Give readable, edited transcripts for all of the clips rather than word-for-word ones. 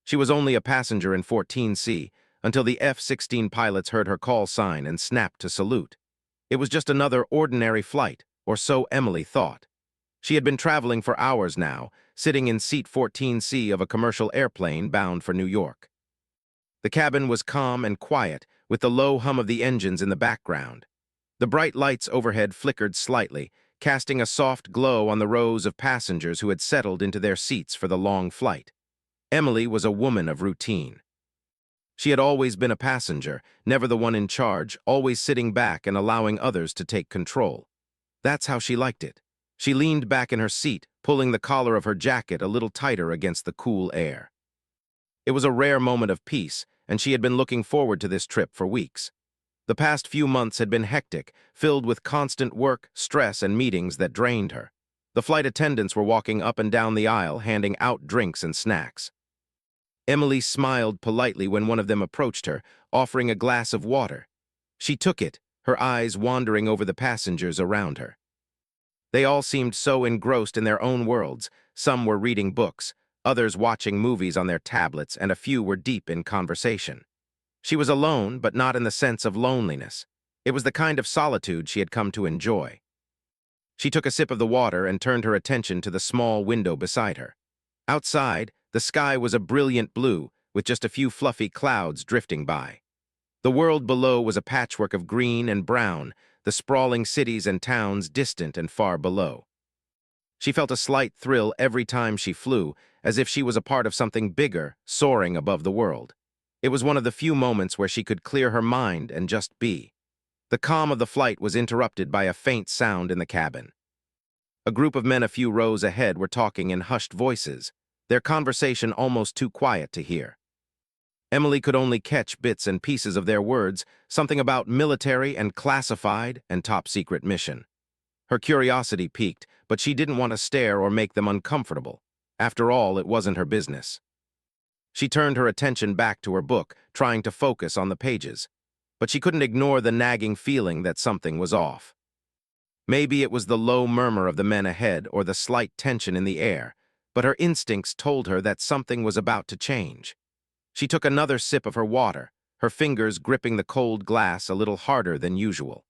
She was only a passenger in 14C until the F-16 pilots heard her call sign and snapped to salute. It was just another ordinary flight, or so Emily thought. She had been traveling for hours now, sitting in seat 14C of a commercial airplane bound for New York. The cabin was calm and quiet, with the low hum of the engines in the background. The bright lights overhead flickered slightly, casting a soft glow on the rows of passengers who had settled into their seats for the long flight. Emily was a woman of routine. She had always been a passenger, never the one in charge, always sitting back and allowing others to take control. That's how she liked it. She leaned back in her seat, pulling the collar of her jacket a little tighter against the cool air. It was a rare moment of peace, and she had been looking forward to this trip for weeks. The past few months had been hectic, filled with constant work, stress, and meetings that drained her. The flight attendants were walking up and down the aisle, handing out drinks and snacks. Emily smiled politely when one of them approached her, offering a glass of water. She took it, her eyes wandering over the passengers around her. They all seemed so engrossed in their own worlds. Some were reading books, others watching movies on their tablets, and a few were deep in conversation. She was alone, but not in the sense of loneliness. It was the kind of solitude she had come to enjoy. She took a sip of the water and turned her attention to the small window beside her. Outside, the sky was a brilliant blue, with just a few fluffy clouds drifting by. The world below was a patchwork of green and brown, the sprawling cities and towns distant and far below. She felt a slight thrill every time she flew, as if she was a part of something bigger, soaring above the world. It was one of the few moments where she could clear her mind and just be. The calm of the flight was interrupted by a faint sound in the cabin. A group of men a few rows ahead were talking in hushed voices, their conversation almost too quiet to hear. Emily could only catch bits and pieces of their words, something about military and classified and top-secret mission. Her curiosity piqued, but she didn't want to stare or make them uncomfortable. After all, it wasn't her business. She turned her attention back to her book, trying to focus on the pages. But she couldn't ignore the nagging feeling that something was off. Maybe it was the low murmur of the men ahead or the slight tension in the air, but her instincts told her that something was about to change. She took another sip of her water, her fingers gripping the cold glass a little harder than usual.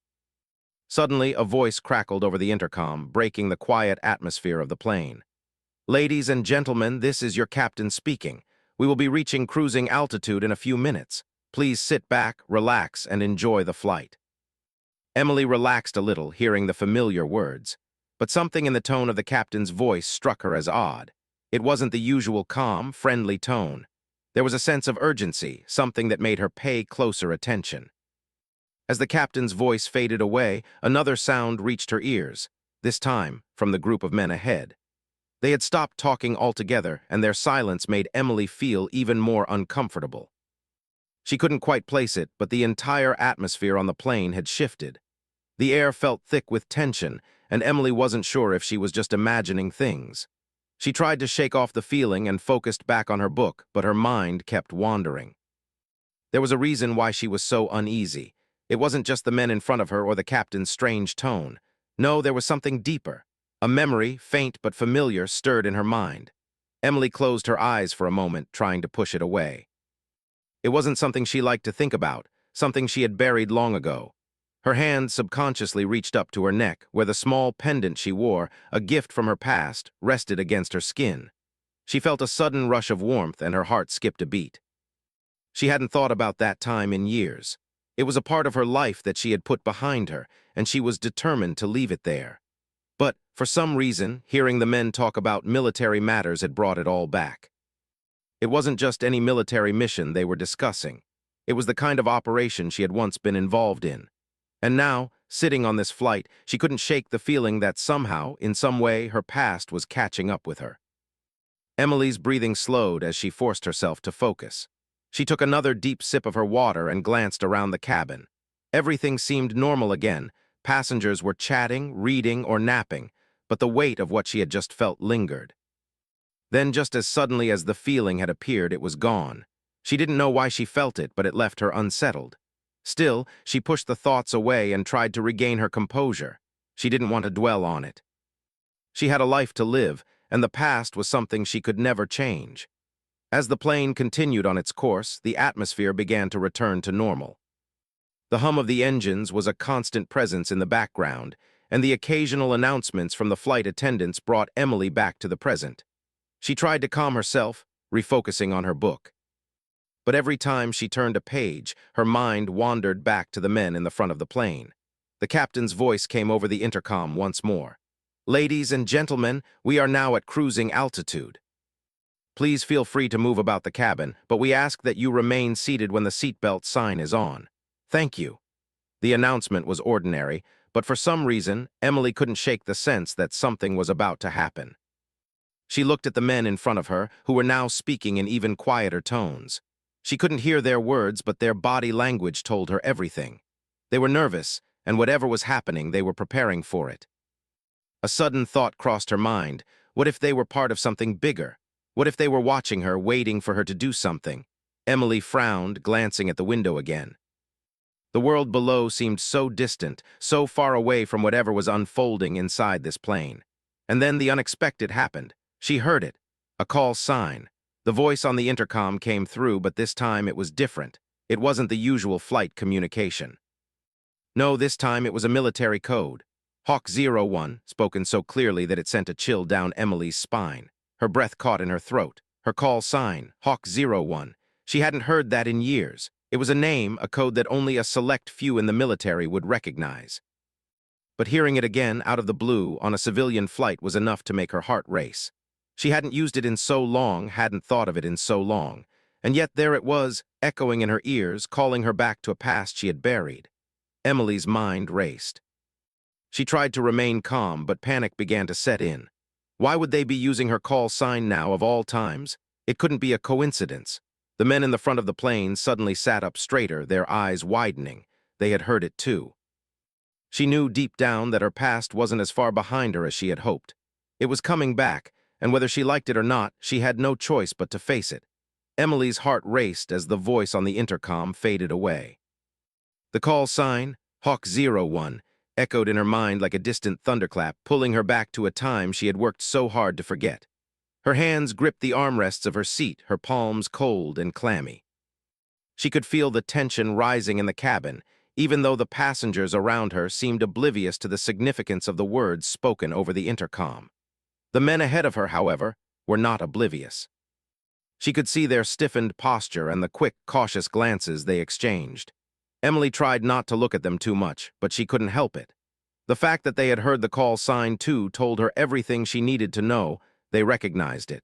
Suddenly, a voice crackled over the intercom, breaking the quiet atmosphere of the plane. "Ladies and gentlemen, this is your captain speaking. We will be reaching cruising altitude in a few minutes. Please sit back, relax, and enjoy the flight." Emily relaxed a little, hearing the familiar words. But something in the tone of the captain's voice struck her as odd. It wasn't the usual calm, friendly tone. There was a sense of urgency, something that made her pay closer attention. As the captain's voice faded away, another sound reached her ears, this time from the group of men ahead. They had stopped talking altogether, and their silence made Emily feel even more uncomfortable. She couldn't quite place it, but the entire atmosphere on the plane had shifted. The air felt thick with tension, and Emily wasn't sure if she was just imagining things. She tried to shake off the feeling and focused back on her book, but her mind kept wandering. There was a reason why she was so uneasy. It wasn't just the men in front of her or the captain's strange tone. No, there was something deeper. A memory, faint but familiar, stirred in her mind. Emily closed her eyes for a moment, trying to push it away. It wasn't something she liked to think about, something she had buried long ago. Her hand subconsciously reached up to her neck, where the small pendant she wore, a gift from her past, rested against her skin. She felt a sudden rush of warmth, and her heart skipped a beat. She hadn't thought about that time in years. It was a part of her life that she had put behind her, and she was determined to leave it there. But, for some reason, hearing the men talk about military matters had brought it all back. It wasn't just any military mission they were discussing. It was the kind of operation she had once been involved in. And now, sitting on this flight, she couldn't shake the feeling that somehow, in some way, her past was catching up with her. Emily's breathing slowed as she forced herself to focus. She took another deep sip of her water and glanced around the cabin. Everything seemed normal again. Passengers were chatting, reading, or napping, but the weight of what she had just felt lingered. Then, just as suddenly as the feeling had appeared, it was gone. She didn't know why she felt it, but it left her unsettled. Still, she pushed the thoughts away and tried to regain her composure. She didn't want to dwell on it. She had a life to live, and the past was something she could never change. As the plane continued on its course, the atmosphere began to return to normal. The hum of the engines was a constant presence in the background, and the occasional announcements from the flight attendants brought Emily back to the present. She tried to calm herself, refocusing on her book. But every time she turned a page, her mind wandered back to the men in the front of the plane. The captain's voice came over the intercom once more. "Ladies and gentlemen, we are now at cruising altitude. Please feel free to move about the cabin, but we ask that you remain seated when the seatbelt sign is on. Thank you." The announcement was ordinary, but for some reason, Emily couldn't shake the sense that something was about to happen. She looked at the men in front of her, who were now speaking in even quieter tones. She couldn't hear their words, but their body language told her everything. They were nervous, and whatever was happening, they were preparing for it. A sudden thought crossed her mind. What if they were part of something bigger? What if they were watching her, waiting for her to do something? Emily frowned, glancing at the window again. The world below seemed so distant, so far away from whatever was unfolding inside this plane. And then the unexpected happened. She heard it. A call sign. The voice on the intercom came through, but this time it was different. It wasn't the usual flight communication. No, this time it was a military code. Hawk 01, spoken so clearly that it sent a chill down Emily's spine. Her breath caught in her throat. Her call sign, Hawk 01. She hadn't heard that in years. It was a name, a code that only a select few in the military would recognize. But hearing it again, out of the blue, on a civilian flight was enough to make her heart race. She hadn't used it in so long, hadn't thought of it in so long. And yet there it was, echoing in her ears, calling her back to a past she had buried. Emily's mind raced. She tried to remain calm, but panic began to set in. Why would they be using her call sign now of all times? It couldn't be a coincidence. The men in the front of the plane suddenly sat up straighter, their eyes widening. They had heard it too. She knew deep down that her past wasn't as far behind her as she had hoped. It was coming back, and whether she liked it or not, she had no choice but to face it. Emily's heart raced as the voice on the intercom faded away. The call sign, Hawk 01, echoed in her mind like a distant thunderclap, pulling her back to a time she had worked so hard to forget. Her hands gripped the armrests of her seat, her palms cold and clammy. She could feel the tension rising in the cabin, even though the passengers around her seemed oblivious to the significance of the words spoken over the intercom. The men ahead of her, however, were not oblivious. She could see their stiffened posture and the quick, cautious glances they exchanged. Emily tried not to look at them too much, but she couldn't help it. The fact that they had heard the call sign too told her everything she needed to know. They recognized it.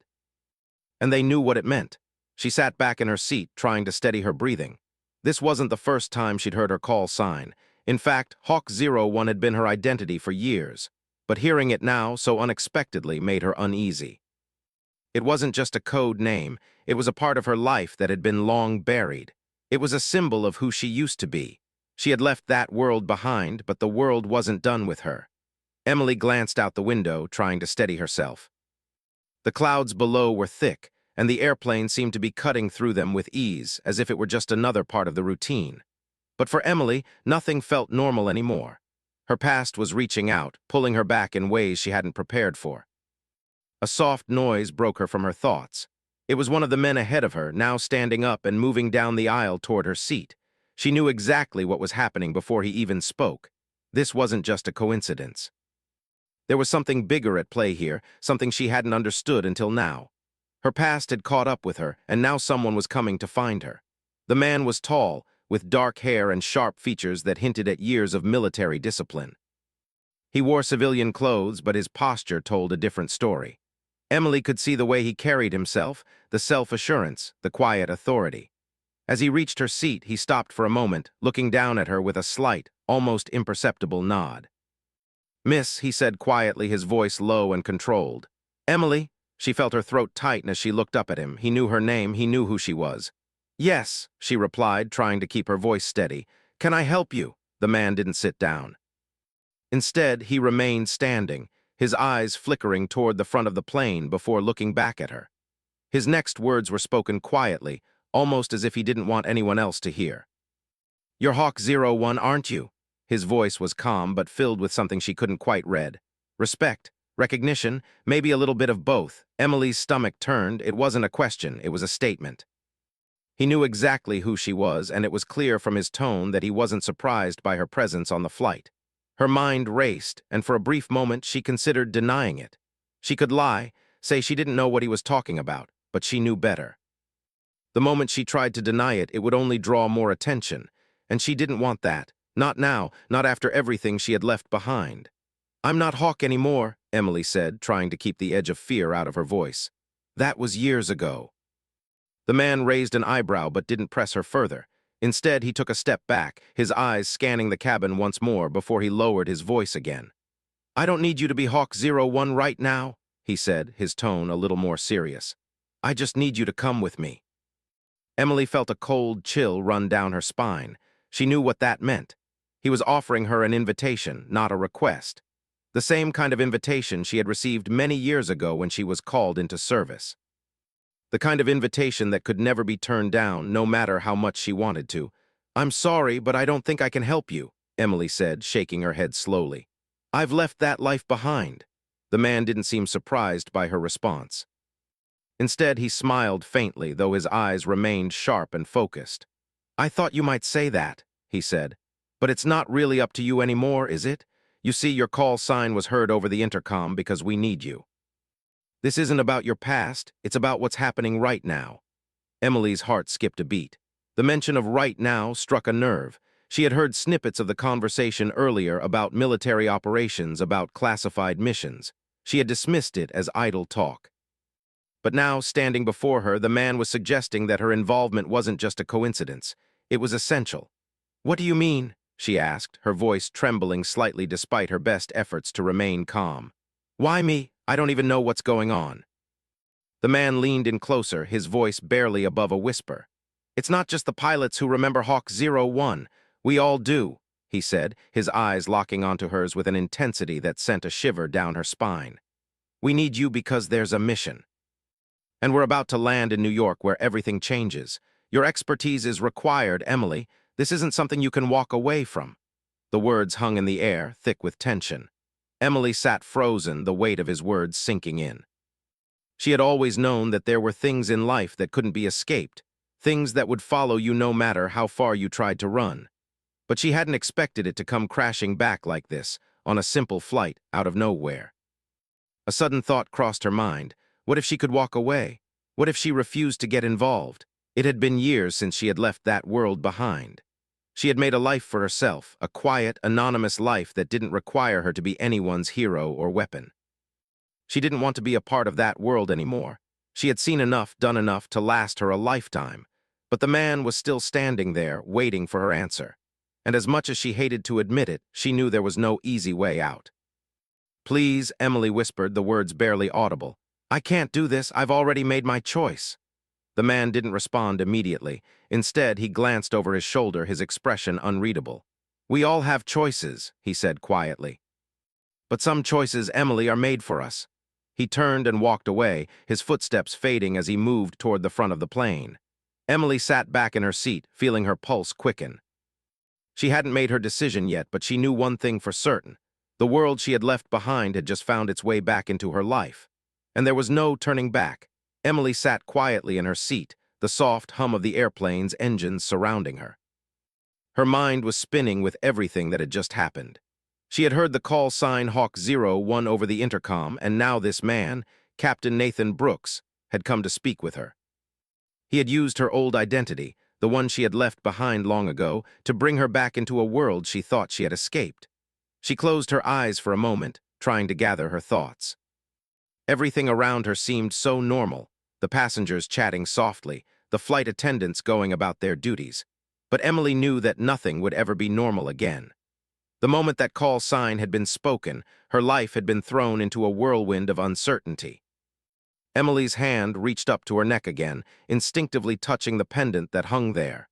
And they knew what it meant. She sat back in her seat, trying to steady her breathing. This wasn't the first time she'd heard her call sign. In fact, Hawk 01 had been her identity for years, but hearing it now so unexpectedly made her uneasy. It wasn't just a code name, it was a part of her life that had been long buried. It was a symbol of who she used to be. She had left that world behind, but the world wasn't done with her. Emily glanced out the window, trying to steady herself. The clouds below were thick, and the airplane seemed to be cutting through them with ease, as if it were just another part of the routine. But for Emily, nothing felt normal anymore. Her past was reaching out, pulling her back in ways she hadn't prepared for. A soft noise broke her from her thoughts. It was one of the men ahead of her, now standing up and moving down the aisle toward her seat. She knew exactly what was happening before he even spoke. This wasn't just a coincidence. There was something bigger at play here, something she hadn't understood until now. Her past had caught up with her, and now someone was coming to find her. The man was tall, with dark hair and sharp features that hinted at years of military discipline. He wore civilian clothes, but his posture told a different story. Emily could see the way he carried himself, the self-assurance, the quiet authority. As he reached her seat, he stopped for a moment, looking down at her with a slight, almost imperceptible nod. "Miss," he said quietly, his voice low and controlled. "Emily." She felt her throat tighten as she looked up at him. He knew her name, he knew who she was. "Yes," she replied, trying to keep her voice steady. "Can I help you?" The man didn't sit down. Instead, he remained standing, his eyes flickering toward the front of the plane before looking back at her. His next words were spoken quietly, almost as if he didn't want anyone else to hear. "You're Hawk 01, aren't you?" His voice was calm but filled with something she couldn't quite read. "Respect. Recognition? Maybe a little bit of both. Emily's stomach turned. It wasn't a question, it was a statement. He knew exactly who she was, and it was clear from his tone that he wasn't surprised by her presence on the flight. Her mind raced, and for a brief moment she considered denying it. She could lie, say she didn't know what he was talking about, but she knew better. The moment she tried to deny it, it would only draw more attention, and she didn't want that. Not now, not after everything she had left behind. "I'm not Hawk anymore," Emily said, trying to keep the edge of fear out of her voice. "That was years ago." The man raised an eyebrow but didn't press her further. Instead, he took a step back, his eyes scanning the cabin once more before he lowered his voice again. "I don't need you to be Hawk 01 right now," he said, his tone a little more serious. "I just need you to come with me." Emily felt a cold chill run down her spine. She knew what that meant. He was offering her an invitation, not a request. The same kind of invitation she had received many years ago when she was called into service. The kind of invitation that could never be turned down, no matter how much she wanted to. "I'm sorry, but I don't think I can help you," Emily said, shaking her head slowly. "I've left that life behind." The man didn't seem surprised by her response. Instead, he smiled faintly, though his eyes remained sharp and focused. "I thought you might say that," he said. "But it's not really up to you anymore, is it? You see, your call sign was heard over the intercom because we need you. This isn't about your past, it's about what's happening right now." Emily's heart skipped a beat. The mention of right now struck a nerve. She had heard snippets of the conversation earlier about military operations, about classified missions. She had dismissed it as idle talk. But now, standing before her, the man was suggesting that her involvement wasn't just a coincidence. It was essential. "What do you mean?" she asked, her voice trembling slightly despite her best efforts to remain calm. "Why me? I don't even know what's going on." The man leaned in closer, his voice barely above a whisper. "It's not just the pilots who remember Hawk 01. We all do," he said, his eyes locking onto hers with an intensity that sent a shiver down her spine. "We need you because there's a mission. And we're about to land in New York where everything changes. Your expertise is required, Emily. This isn't something you can walk away from." The words hung in the air, thick with tension. Emily sat frozen, the weight of his words sinking in. She had always known that there were things in life that couldn't be escaped, things that would follow you no matter how far you tried to run. But she hadn't expected it to come crashing back like this, on a simple flight out of nowhere. A sudden thought crossed her mind. What if she could walk away? What if she refused to get involved? It had been years since she had left that world behind. She had made a life for herself, a quiet, anonymous life that didn't require her to be anyone's hero or weapon. She didn't want to be a part of that world anymore. She had seen enough, done enough to last her a lifetime. But the man was still standing there, waiting for her answer. And as much as she hated to admit it, she knew there was no easy way out. "Please," Emily whispered, the words barely audible. "I can't do this. I've already made my choice." The man didn't respond immediately. Instead, he glanced over his shoulder, his expression unreadable. "We all have choices," he said quietly. "But some choices, Emily, are made for us." He turned and walked away, his footsteps fading as he moved toward the front of the plane. Emily sat back in her seat, feeling her pulse quicken. She hadn't made her decision yet, but she knew one thing for certain. The world she had left behind had just found its way back into her life. And there was no turning back. Emily sat quietly in her seat, the soft hum of the airplane's engines surrounding her. Her mind was spinning with everything that had just happened. She had heard the call sign Hawk 01 over the intercom, and now this man, Captain Nathan Brooks, had come to speak with her. He had used her old identity, the one she had left behind long ago, to bring her back into a world she thought she had escaped. She closed her eyes for a moment, trying to gather her thoughts. Everything around her seemed so normal, the passengers chatting softly, the flight attendants going about their duties. But Emily knew that nothing would ever be normal again. The moment that call sign had been spoken, her life had been thrown into a whirlwind of uncertainty. Emily's hand reached up to her neck again, instinctively touching the pendant that hung there.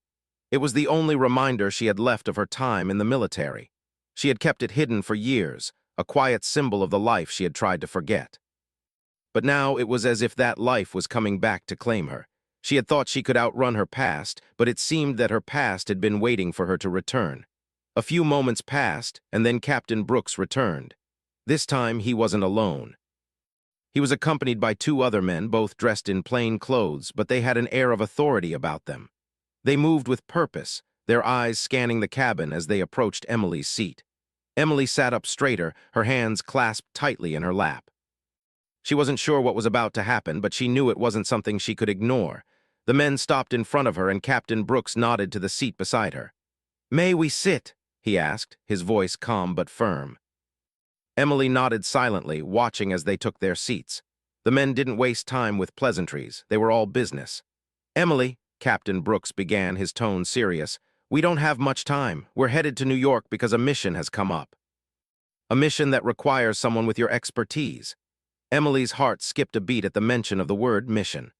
It was the only reminder she had left of her time in the military. She had kept it hidden for years, a quiet symbol of the life she had tried to forget. But now it was as if that life was coming back to claim her. She had thought she could outrun her past, but it seemed that her past had been waiting for her to return. A few moments passed, and then Captain Brooks returned. This time he wasn't alone. He was accompanied by two other men, both dressed in plain clothes, but they had an air of authority about them. They moved with purpose, their eyes scanning the cabin as they approached Emily's seat. Emily sat up straighter, her hands clasped tightly in her lap. She wasn't sure what was about to happen, but she knew it wasn't something she could ignore. The men stopped in front of her, and Captain Brooks nodded to the seat beside her. "May we sit?" he asked, his voice calm but firm. Emily nodded silently, watching as they took their seats. The men didn't waste time with pleasantries. They were all business. "Emily," Captain Brooks began, his tone serious, "we don't have much time. We're headed to New York because a mission has come up. A mission that requires someone with your expertise." Emily's heart skipped a beat at the mention of the word mission.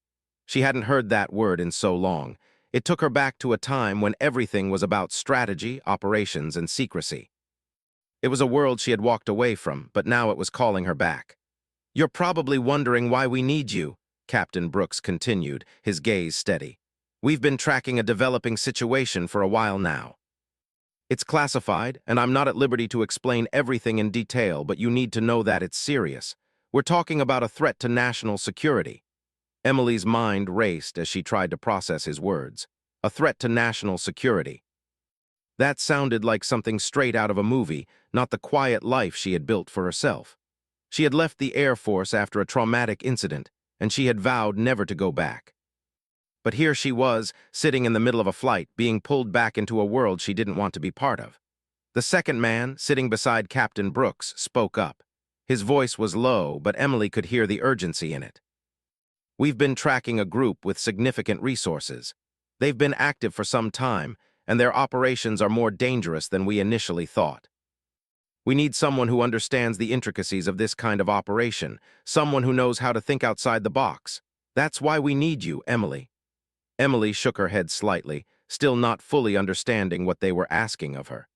She hadn't heard that word in so long. It took her back to a time when everything was about strategy, operations, and secrecy. It was a world she had walked away from, but now it was calling her back. "You're probably wondering why we need you," Captain Brooks continued, his gaze steady. "We've been tracking a developing situation for a while now. It's classified, and I'm not at liberty to explain everything in detail, but you need to know that it's serious. We're talking about a threat to national security." Emily's mind raced as she tried to process his words. A threat to national security. That sounded like something straight out of a movie, not the quiet life she had built for herself. She had left the Air Force after a traumatic incident, and she had vowed never to go back. But here she was, sitting in the middle of a flight, being pulled back into a world she didn't want to be part of. The second man, sitting beside Captain Brooks, spoke up. His voice was low, but Emily could hear the urgency in it. "We've been tracking a group with significant resources. They've been active for some time, and their operations are more dangerous than we initially thought. We need someone who understands the intricacies of this kind of operation, someone who knows how to think outside the box. That's why we need you, Emily." Emily shook her head slightly, still not fully understanding what they were asking of her.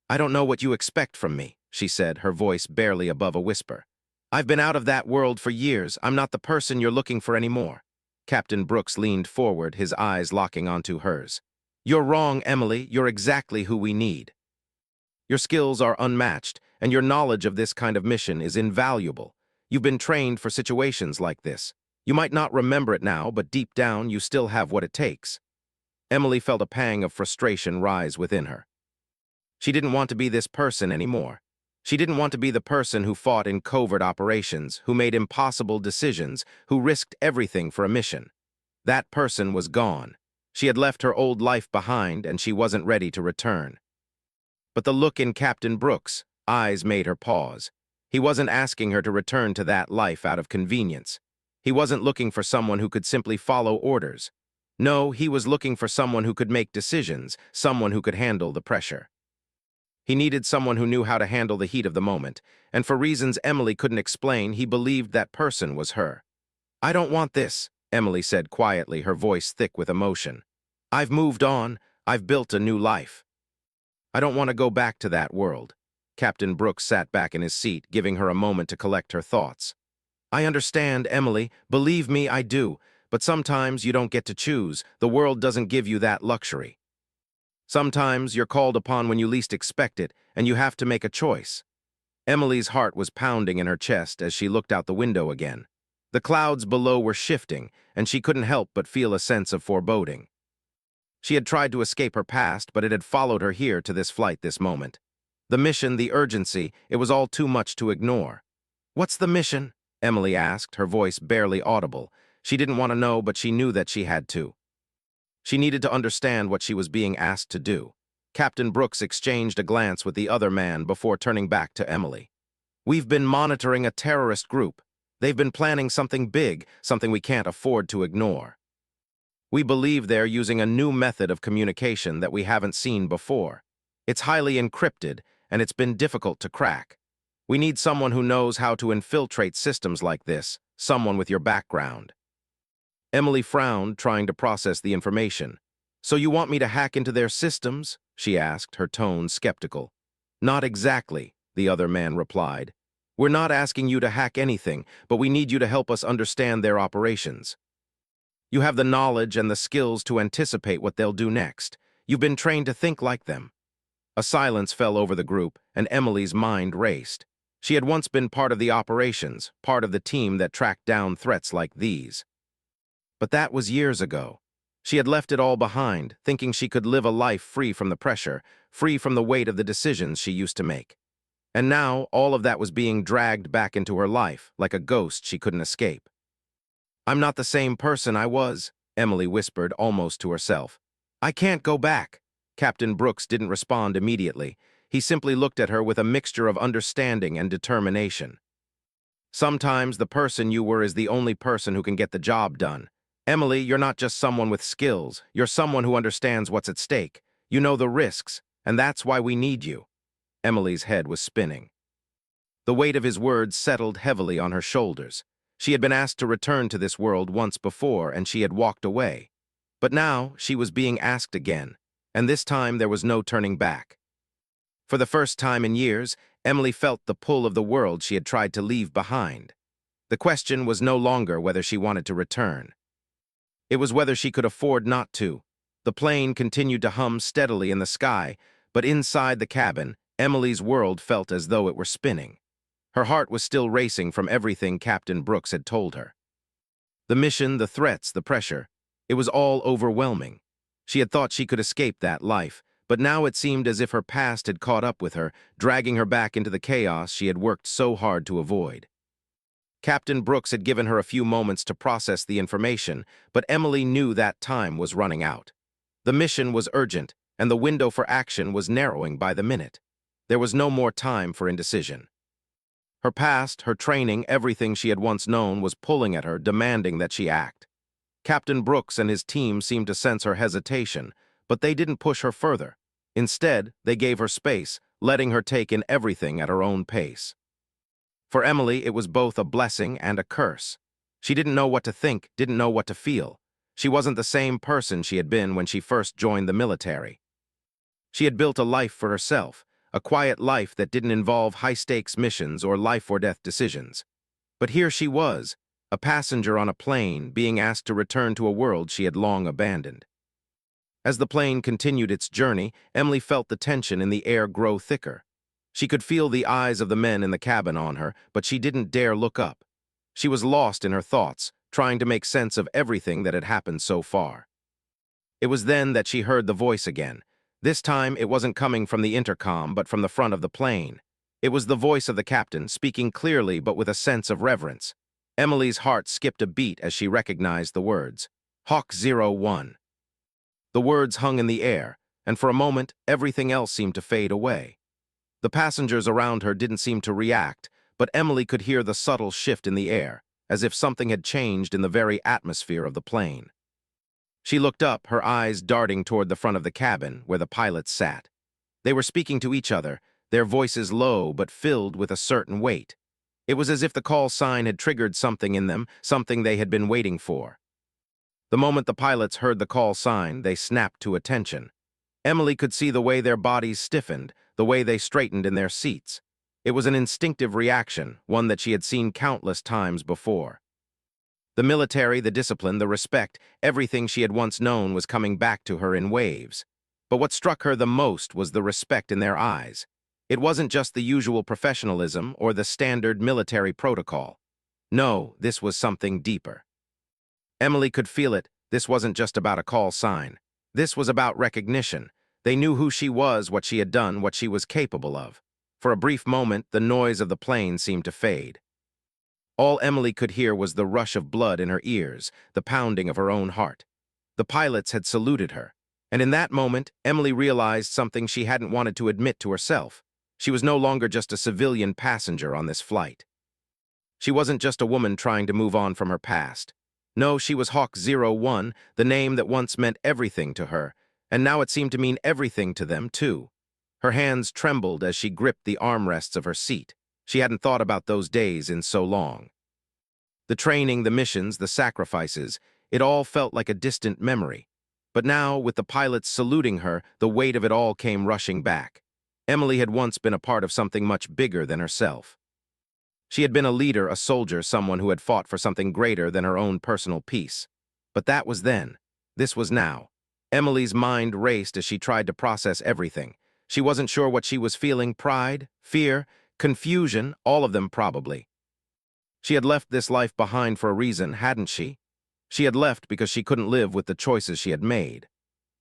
"I don't know what you expect from me," she said, her voice barely above a whisper. "I've been out of that world for years. I'm not the person you're looking for anymore." Captain Brooks leaned forward, his eyes locking onto hers. "You're wrong, Emily. You're exactly who we need. Your skills are unmatched, and your knowledge of this kind of mission is invaluable. You've been trained for situations like this. You might not remember it now, but deep down you still have what it takes." Emily felt a pang of frustration rise within her. She didn't want to be this person anymore. She didn't want to be the person who fought in covert operations, who made impossible decisions, who risked everything for a mission. That person was gone. She had left her old life behind, and she wasn't ready to return. But the look in Captain Brooks' eyes made her pause. He wasn't asking her to return to that life out of convenience. He wasn't looking for someone who could simply follow orders. No, he was looking for someone who could make decisions, someone who could handle the pressure. He needed someone who knew how to handle the heat of the moment, and for reasons Emily couldn't explain, he believed that person was her. "I don't want this," Emily said quietly, her voice thick with emotion. "I've moved on. I've built a new life. I don't want to go back to that world." Captain Brooks sat back in his seat, giving her a moment to collect her thoughts. "I understand, Emily. Believe me, I do. But sometimes you don't get to choose. The world doesn't give you that luxury. Sometimes you're called upon when you least expect it, and you have to make a choice." Emily's heart was pounding in her chest as she looked out the window again. The clouds below were shifting, and she couldn't help but feel a sense of foreboding. She had tried to escape her past, but it had followed her here to this flight this moment. The mission, the urgency, it was all too much to ignore. "What's the mission?" Emily asked, her voice barely audible. She didn't want to know, but she knew that she had to. She needed to understand what she was being asked to do. Captain Brooks exchanged a glance with the other man before turning back to Emily. "We've been monitoring a terrorist group. They've been planning something big, something we can't afford to ignore. We believe they're using a new method of communication that we haven't seen before. It's highly encrypted, and it's been difficult to crack. We need someone who knows how to infiltrate systems like this, someone with your background." Emily frowned, trying to process the information. "So you want me to hack into their systems?" she asked, her tone skeptical. "Not exactly," the other man replied. "We're not asking you to hack anything, but we need you to help us understand their operations. You have the knowledge and the skills to anticipate what they'll do next. You've been trained to think like them." A silence fell over the group, and Emily's mind raced. She had once been part of the operations, part of the team that tracked down threats like these. But that was years ago. She had left it all behind, thinking she could live a life free from the pressure, free from the weight of the decisions she used to make. And now, all of that was being dragged back into her life, like a ghost she couldn't escape. "I'm not the same person I was," Emily whispered almost to herself. "I can't go back." Captain Brooks didn't respond immediately. He simply looked at her with a mixture of understanding and determination. "Sometimes the person you were is the only person who can get the job done. Emily, you're not just someone with skills. You're someone who understands what's at stake. You know the risks, and that's why we need you." Emily's head was spinning. The weight of his words settled heavily on her shoulders. She had been asked to return to this world once before, and she had walked away. But now she was being asked again, and this time there was no turning back. For the first time in years, Emily felt the pull of the world she had tried to leave behind. The question was no longer whether she wanted to return. It was whether she could afford not to. The plane continued to hum steadily in the sky, but inside the cabin, Emily's world felt as though it were spinning. Her heart was still racing from everything Captain Brooks had told her. The mission, the threats, the pressure, it was all overwhelming. She had thought she could escape that life, but now it seemed as if her past had caught up with her, dragging her back into the chaos she had worked so hard to avoid. Captain Brooks had given her a few moments to process the information, but Emily knew that time was running out. The mission was urgent, and the window for action was narrowing by the minute. There was no more time for indecision. Her past, her training, everything she had once known was pulling at her, demanding that she act. Captain Brooks and his team seemed to sense her hesitation, but they didn't push her further. Instead, they gave her space, letting her take in everything at her own pace. For Emily, it was both a blessing and a curse. She didn't know what to think, didn't know what to feel. She wasn't the same person she had been when she first joined the military. She had built a life for herself, a quiet life that didn't involve high-stakes missions or life-or-death decisions. But here she was, a passenger on a plane, being asked to return to a world she had long abandoned. As the plane continued its journey, Emily felt the tension in the air grow thicker. She could feel the eyes of the men in the cabin on her, but she didn't dare look up. She was lost in her thoughts, trying to make sense of everything that had happened so far. It was then that she heard the voice again. This time, it wasn't coming from the intercom, but from the front of the plane. It was the voice of the captain, speaking clearly but with a sense of reverence. Emily's heart skipped a beat as she recognized the words. Hawk 01. The words hung in the air, and for a moment, everything else seemed to fade away. The passengers around her didn't seem to react, but Emily could hear the subtle shift in the air, as if something had changed in the very atmosphere of the plane. She looked up, her eyes darting toward the front of the cabin, where the pilots sat. They were speaking to each other, their voices low but filled with a certain weight. It was as if the call sign had triggered something in them, something they had been waiting for. The moment the pilots heard the call sign, they snapped to attention. Emily could see the way their bodies stiffened, the way they straightened in their seats. It was an instinctive reaction, one that she had seen countless times before. The military, the discipline, the respect, everything she had once known was coming back to her in waves. But what struck her the most was the respect in their eyes. It wasn't just the usual professionalism or the standard military protocol. No, this was something deeper. Emily could feel it. This wasn't just about a call sign. This was about recognition. They knew who she was, what she had done, what she was capable of. For a brief moment, the noise of the plane seemed to fade. All Emily could hear was the rush of blood in her ears, the pounding of her own heart. The pilots had saluted her, and in that moment, Emily realized something she hadn't wanted to admit to herself. She was no longer just a civilian passenger on this flight. She wasn't just a woman trying to move on from her past. No, she was Hawk 01, the name that once meant everything to her, and now it seemed to mean everything to them, too. Her hands trembled as she gripped the armrests of her seat. She hadn't thought about those days in so long. The training, the missions, the sacrifices, it all felt like a distant memory. But now, with the pilots saluting her, the weight of it all came rushing back. Emily had once been a part of something much bigger than herself. She had been a leader, a soldier, someone who had fought for something greater than her own personal peace. But that was then. This was now. Emily's mind raced as she tried to process everything. She wasn't sure what she was feeling: pride, fear, confusion, all of them probably. She had left this life behind for a reason, hadn't she? She had left because she couldn't live with the choices she had made.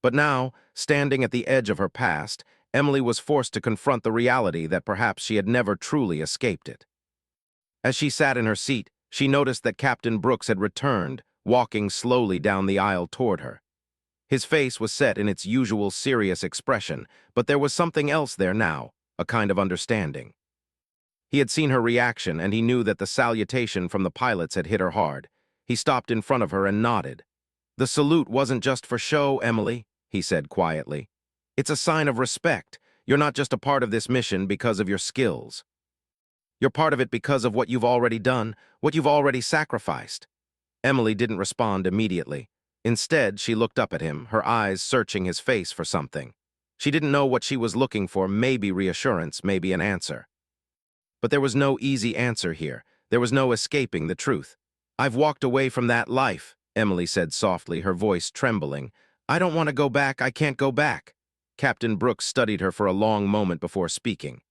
But now, standing at the edge of her past, Emily was forced to confront the reality that perhaps she had never truly escaped it. As she sat in her seat, she noticed that Captain Brooks had returned, walking slowly down the aisle toward her. His face was set in its usual serious expression, but there was something else there now, a kind of understanding. He had seen her reaction, and he knew that the salutation from the pilots had hit her hard. He stopped in front of her and nodded. "The salute wasn't just for show, Emily," he said quietly. "It's a sign of respect. You're not just a part of this mission because of your skills. You're part of it because of what you've already done, what you've already sacrificed." Emily didn't respond immediately. Instead, she looked up at him, her eyes searching his face for something. She didn't know what she was looking for, maybe reassurance, maybe an answer. But there was no easy answer here. There was no escaping the truth. "I've walked away from that life," Emily said softly, her voice trembling. "I don't want to go back. I can't go back." Captain Brooks studied her for a long moment before speaking.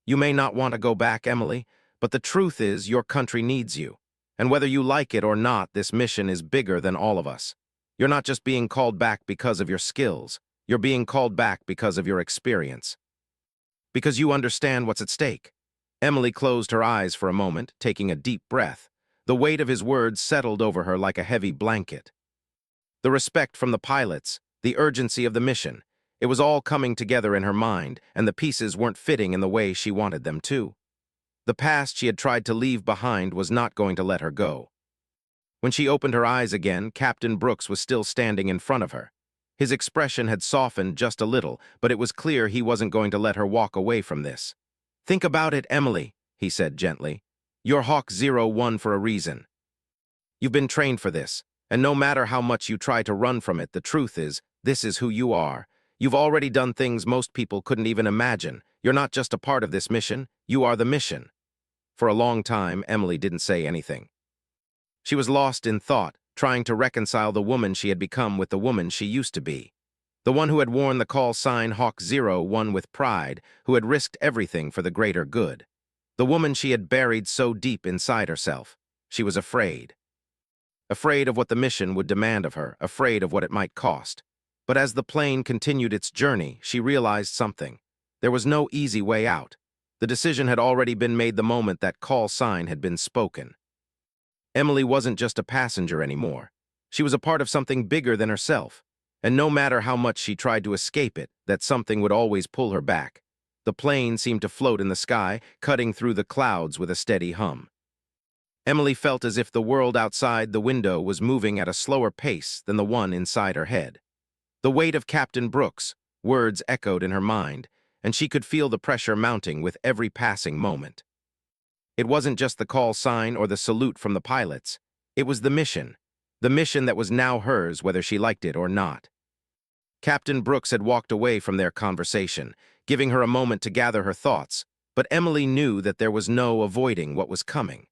"You may not want to go back, Emily, but the truth is your country needs you. And whether you like it or not, this mission is bigger than all of us. You're not just being called back because of your skills. You're being called back because of your experience. Because you understand what's at stake." Emily closed her eyes for a moment, taking a deep breath. The weight of his words settled over her like a heavy blanket. The respect from the pilots, the urgency of the mission, it was all coming together in her mind, and the pieces weren't fitting in the way she wanted them to. The past she had tried to leave behind was not going to let her go. When she opened her eyes again, Captain Brooks was still standing in front of her. His expression had softened just a little, but it was clear he wasn't going to let her walk away from this. "Think about it, Emily," he said gently. "You're Hawk 01 for a reason. You've been trained for this, and no matter how much you try to run from it, the truth is, this is who you are. You've already done things most people couldn't even imagine. You're not just a part of this mission, you are the mission." For a long time, Emily didn't say anything. She was lost in thought, trying to reconcile the woman she had become with the woman she used to be. The one who had worn the call sign Hawk 01 with pride, who had risked everything for the greater good. The woman she had buried so deep inside herself. She was afraid. Afraid of what the mission would demand of her, afraid of what it might cost. But as the plane continued its journey, she realized something. There was no easy way out. The decision had already been made the moment that call sign had been spoken. Emily wasn't just a passenger anymore. She was a part of something bigger than herself. And no matter how much she tried to escape it, that something would always pull her back. The plane seemed to float in the sky, cutting through the clouds with a steady hum. Emily felt as if the world outside the window was moving at a slower pace than the one inside her head. The weight of Captain Brooks' words echoed in her mind, and she could feel the pressure mounting with every passing moment. It wasn't just the call sign or the salute from the pilots. It was the mission that was now hers whether she liked it or not. Captain Brooks had walked away from their conversation, giving her a moment to gather her thoughts, but Emily knew that there was no avoiding what was coming.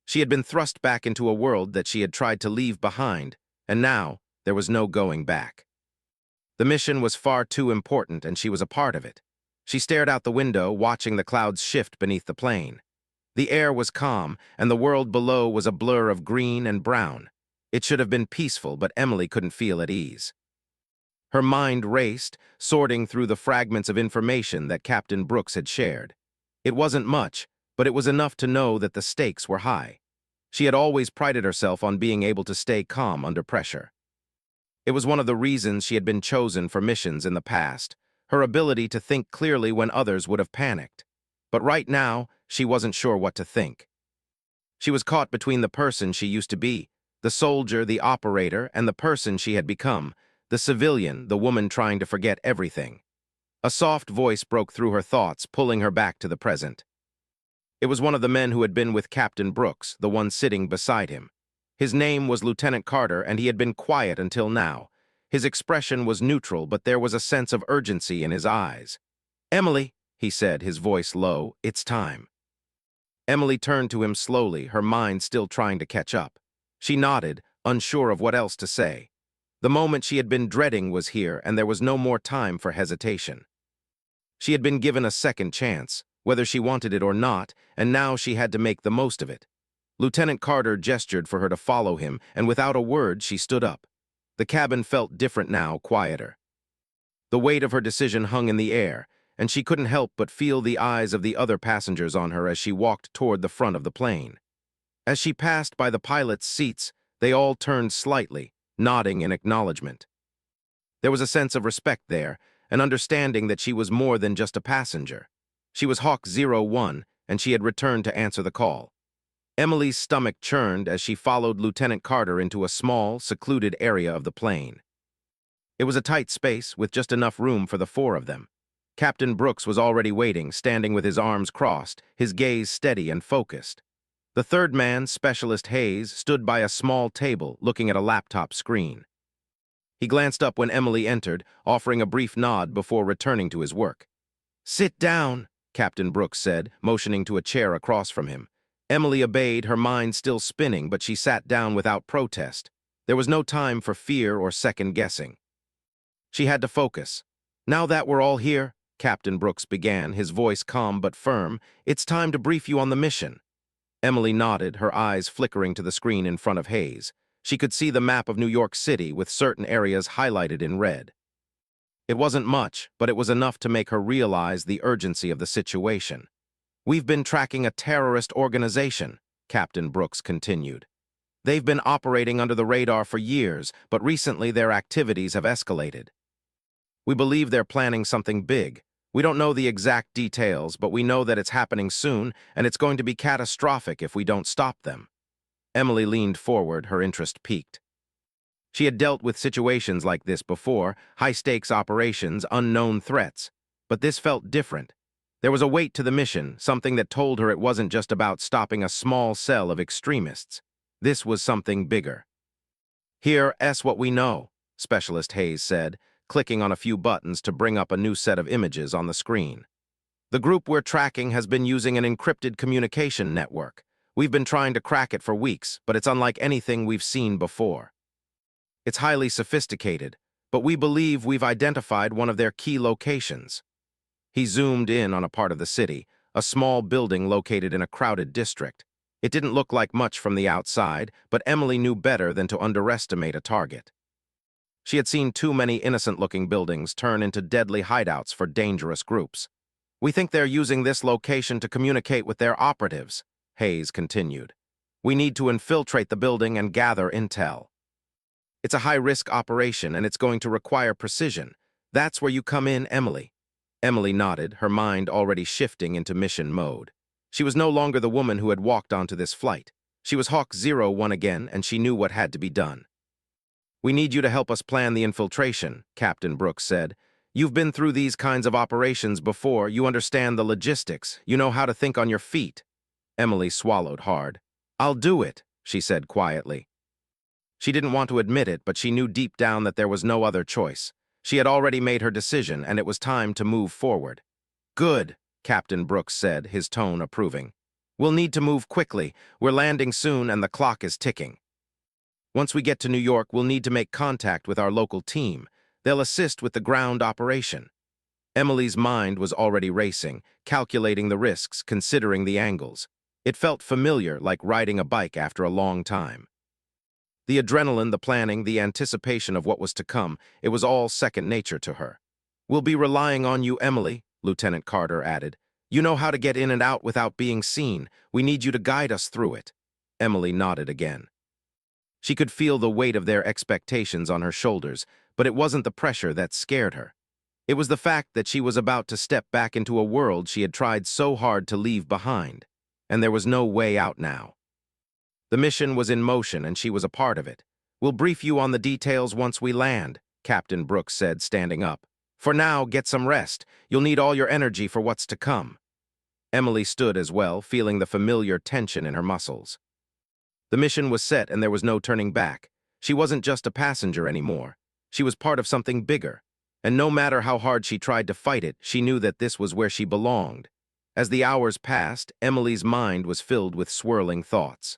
She had been thrust back into a world that she had tried to leave behind, and now there was no going back. The mission was far too important, and she was a part of it. She stared out the window, watching the clouds shift beneath the plane. The air was calm, and the world below was a blur of green and brown. It should have been peaceful, but Emily couldn't feel at ease. Her mind raced, sorting through the fragments of information that Captain Brooks had shared. It wasn't much, but it was enough to know that the stakes were high. She had always prided herself on being able to stay calm under pressure. It was one of the reasons she had been chosen for missions in the past, her ability to think clearly when others would have panicked. But right now, she wasn't sure what to think. She was caught between the person she used to be, the soldier, the operator, and the person she had become, the civilian, the woman trying to forget everything. A soft voice broke through her thoughts, pulling her back to the present. It was one of the men who had been with Captain Brooks, the one sitting beside him. His name was Lieutenant Carter, and he had been quiet until now. His expression was neutral, but there was a sense of urgency in his eyes. "Emily," he said, his voice low, "it's time." Emily turned to him slowly, her mind still trying to catch up. She nodded, unsure of what else to say. The moment she had been dreading was here, and there was no more time for hesitation. She had been given a second chance, whether she wanted it or not, and now she had to make the most of it. Lieutenant Carter gestured for her to follow him, and without a word, she stood up. The cabin felt different now, quieter. The weight of her decision hung in the air, and she couldn't help but feel the eyes of the other passengers on her as she walked toward the front of the plane. As she passed by the pilot's seats, they all turned slightly, nodding in acknowledgement. There was a sense of respect there, an understanding that she was more than just a passenger. She was Hawk 01, and she had returned to answer the call. Emily's stomach churned as she followed Lieutenant Carter into a small, secluded area of the plane. It was a tight space with just enough room for the four of them. Captain Brooks was already waiting, standing with his arms crossed, his gaze steady and focused. The third man, Specialist Hayes, stood by a small table, looking at a laptop screen. He glanced up when Emily entered, offering a brief nod before returning to his work. "Sit down," Captain Brooks said, motioning to a chair across from him. Emily obeyed, her mind still spinning, but she sat down without protest. There was no time for fear or second-guessing. She had to focus. "Now that we're all here," Captain Brooks began, his voice calm but firm, "it's time to brief you on the mission." Emily nodded, her eyes flickering to the screen in front of Hayes. She could see the map of New York City with certain areas highlighted in red. It wasn't much, but it was enough to make her realize the urgency of the situation. "We've been tracking a terrorist organization," Captain Brooks continued. "They've been operating under the radar for years, but recently their activities have escalated. We believe they're planning something big. We don't know the exact details, but we know that it's happening soon, and it's going to be catastrophic if we don't stop them." Emily leaned forward, her interest piqued. She had dealt with situations like this before, high-stakes operations, unknown threats. But this felt different. There was a weight to the mission, something that told her it wasn't just about stopping a small cell of extremists. This was something bigger. "Here's what we know," Specialist Hayes said, clicking on a few buttons to bring up a new set of images on the screen. "The group we're tracking has been using an encrypted communication network. We've been trying to crack it for weeks, but it's unlike anything we've seen before. It's highly sophisticated, but we believe we've identified one of their key locations." He zoomed in on a part of the city, a small building located in a crowded district. It didn't look like much from the outside, but Emily knew better than to underestimate a target. She had seen too many innocent-looking buildings turn into deadly hideouts for dangerous groups. "We think they're using this location to communicate with their operatives," Hayes continued. "We need to infiltrate the building and gather intel. It's a high-risk operation, and it's going to require precision. That's where you come in, Emily." Emily nodded, her mind already shifting into mission mode. She was no longer the woman who had walked onto this flight. She was Hawk 01 again, and she knew what had to be done. "We need you to help us plan the infiltration," Captain Brooks said. "You've been through these kinds of operations before, you understand the logistics, you know how to think on your feet." Emily swallowed hard. "I'll do it," she said quietly. She didn't want to admit it, but she knew deep down that there was no other choice. She had already made her decision, and it was time to move forward. "Good," Captain Brooks said, his tone approving. "We'll need to move quickly. We're landing soon, and the clock is ticking. Once we get to New York, we'll need to make contact with our local team. They'll assist with the ground operation." Emily's mind was already racing, calculating the risks, considering the angles. It felt familiar, like riding a bike after a long time. The adrenaline, the planning, the anticipation of what was to come, it was all second nature to her. "We'll be relying on you, Emily," Lieutenant Carter added. "You know how to get in and out without being seen. We need you to guide us through it." Emily nodded again. She could feel the weight of their expectations on her shoulders, but it wasn't the pressure that scared her. It was the fact that she was about to step back into a world she had tried so hard to leave behind, and there was no way out now. The mission was in motion, and she was a part of it. "We'll brief you on the details once we land," Captain Brooks said, standing up. "For now, get some rest. You'll need all your energy for what's to come." Emily stood as well, feeling the familiar tension in her muscles. The mission was set, and there was no turning back. She wasn't just a passenger anymore. She was part of something bigger. And no matter how hard she tried to fight it, she knew that this was where she belonged. As the hours passed, Emily's mind was filled with swirling thoughts.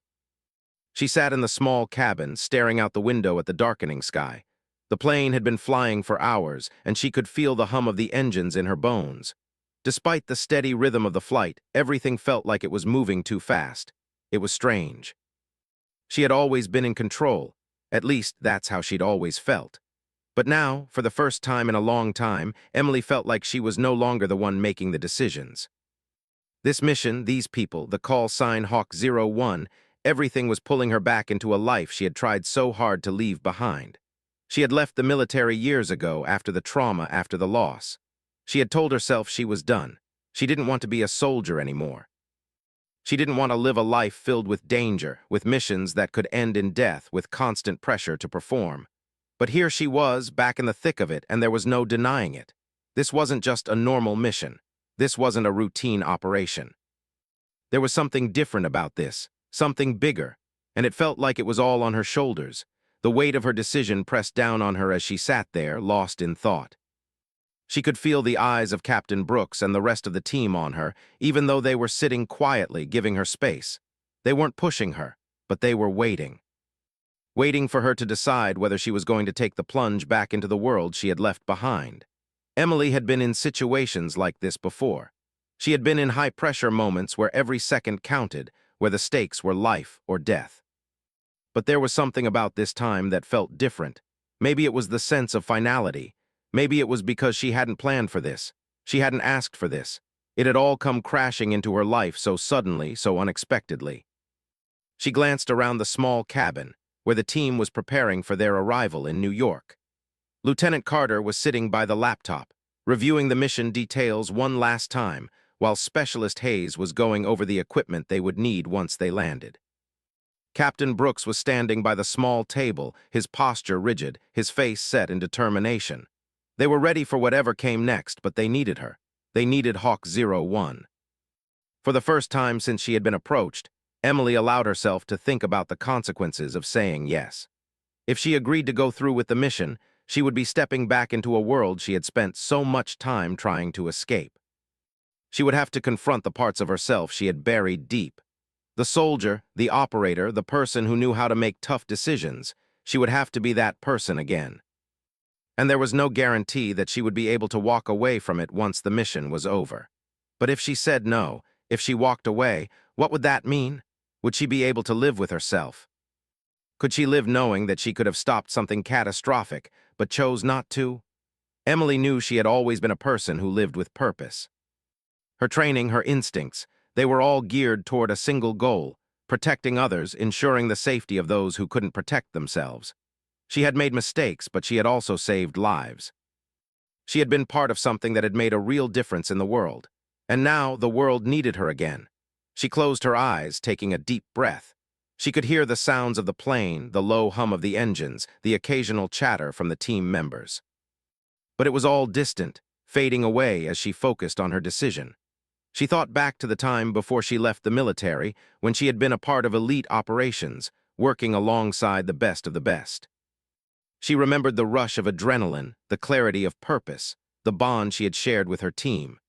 She sat in the small cabin, staring out the window at the darkening sky. The plane had been flying for hours, and she could feel the hum of the engines in her bones. Despite the steady rhythm of the flight, everything felt like it was moving too fast. It was strange. She had always been in control. At least, that's how she'd always felt. But now, for the first time in a long time, Emily felt like she was no longer the one making the decisions. This mission, these people, the call sign Hawk 01, everything was pulling her back into a life she had tried so hard to leave behind. She had left the military years ago after the trauma after the loss. She had told herself she was done. She didn't want to be a soldier anymore. She didn't want to live a life filled with danger, with missions that could end in death, with constant pressure to perform. But here she was, back in the thick of it, and there was no denying it. This wasn't just a normal mission. This wasn't a routine operation. There was something different about this, something bigger, and it felt like it was all on her shoulders. The weight of her decision pressed down on her as she sat there, lost in thought. She could feel the eyes of Captain Brooks and the rest of the team on her, even though they were sitting quietly, giving her space. They weren't pushing her, but they were waiting. Waiting for her to decide whether she was going to take the plunge back into the world she had left behind. Emily had been in situations like this before. She had been in high-pressure moments where every second counted, where the stakes were life or death. But there was something about this time that felt different. Maybe it was the sense of finality. Maybe it was because she hadn't planned for this. She hadn't asked for this. It had all come crashing into her life so suddenly, so unexpectedly. She glanced around the small cabin, where the team was preparing for their arrival in New York. Lieutenant Carter was sitting by the laptop, reviewing the mission details one last time, while Specialist Hayes was going over the equipment they would need once they landed. Captain Brooks was standing by the small table, his posture rigid, his face set in determination. They were ready for whatever came next, but they needed her. They needed Hawk 01. For the first time since she had been approached, Emily allowed herself to think about the consequences of saying yes. If she agreed to go through with the mission, she would be stepping back into a world she had spent so much time trying to escape. She would have to confront the parts of herself she had buried deep. The soldier, the operator, the person who knew how to make tough decisions. She would have to be that person again. And there was no guarantee that she would be able to walk away from it once the mission was over. But if she said no, if she walked away, what would that mean? Would she be able to live with herself? Could she live knowing that she could have stopped something catastrophic, but chose not to? Emily knew she had always been a person who lived with purpose. Her training, her instincts, they were all geared toward a single goal: protecting others, ensuring the safety of those who couldn't protect themselves. She had made mistakes, but she had also saved lives. She had been part of something that had made a real difference in the world. And now the world needed her again. She closed her eyes, taking a deep breath. She could hear the sounds of the plane, the low hum of the engines, the occasional chatter from the team members. But it was all distant, fading away as she focused on her decision. She thought back to the time before she left the military, when she had been a part of elite operations, working alongside the best of the best. She remembered the rush of adrenaline, the clarity of purpose, the bond she had shared with her team.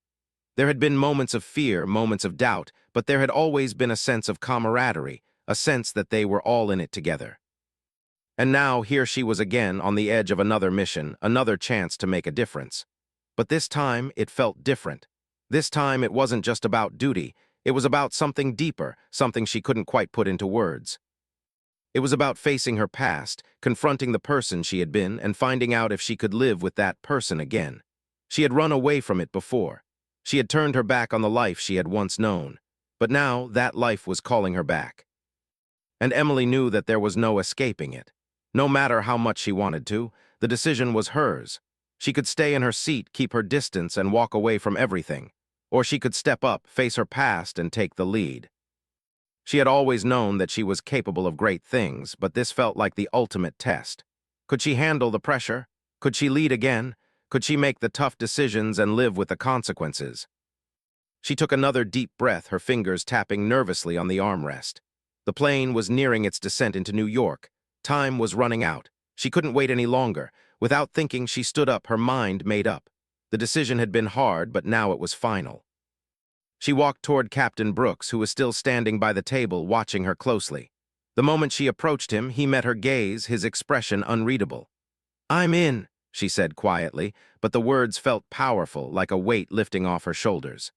There had been moments of fear, moments of doubt, but there had always been a sense of camaraderie, a sense that they were all in it together. And now here she was again on the edge of another mission, another chance to make a difference. But this time it felt different. This time it wasn't just about duty, it was about something deeper, something she couldn't quite put into words. It was about facing her past, confronting the person she had been, and finding out if she could live with that person again. She had run away from it before. She had turned her back on the life she had once known. But now that life was calling her back. And Emily knew that there was no escaping it. No matter how much she wanted to, the decision was hers. She could stay in her seat, keep her distance, and walk away from everything. Or she could step up, face her past, and take the lead. She had always known that she was capable of great things, but this felt like the ultimate test. Could she handle the pressure? Could she lead again? Could she make the tough decisions and live with the consequences? She took another deep breath, her fingers tapping nervously on the armrest. The plane was nearing its descent into New York. Time was running out. She couldn't wait any longer. Without thinking, she stood up, her mind made up. The decision had been hard, but now it was final. She walked toward Captain Brooks, who was still standing by the table, watching her closely. The moment she approached him, he met her gaze, his expression unreadable. "I'm in," she said quietly, but the words felt powerful, like a weight lifting off her shoulders.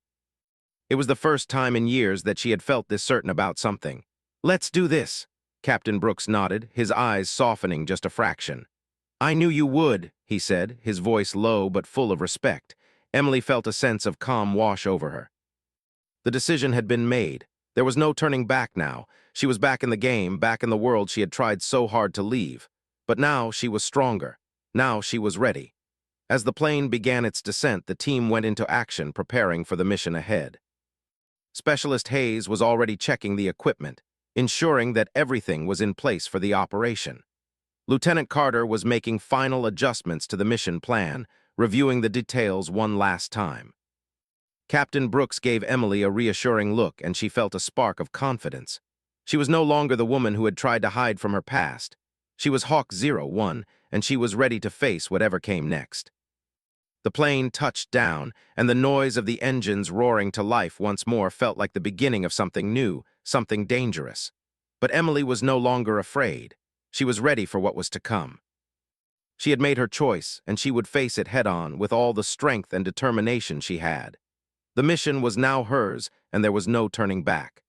It was the first time in years that she had felt this certain about something. "Let's do this." Captain Brooks nodded, his eyes softening just a fraction. "I knew you would," he said, his voice low but full of respect. Emily felt a sense of calm wash over her. The decision had been made. There was no turning back now. She was back in the game, back in the world she had tried so hard to leave. But now she was stronger. Now she was ready. As the plane began its descent, the team went into action, preparing for the mission ahead. Specialist Hayes was already checking the equipment, ensuring that everything was in place for the operation. Lieutenant Carter was making final adjustments to the mission plan, reviewing the details one last time. Captain Brooks gave Emily a reassuring look, and she felt a spark of confidence. She was no longer the woman who had tried to hide from her past. She was Hawk 01, and she was ready to face whatever came next. The plane touched down, and the noise of the engines roaring to life once more felt like the beginning of something new, something dangerous. But Emily was no longer afraid. She was ready for what was to come. She had made her choice, and she would face it head-on with all the strength and determination she had. The mission was now hers, and there was no turning back.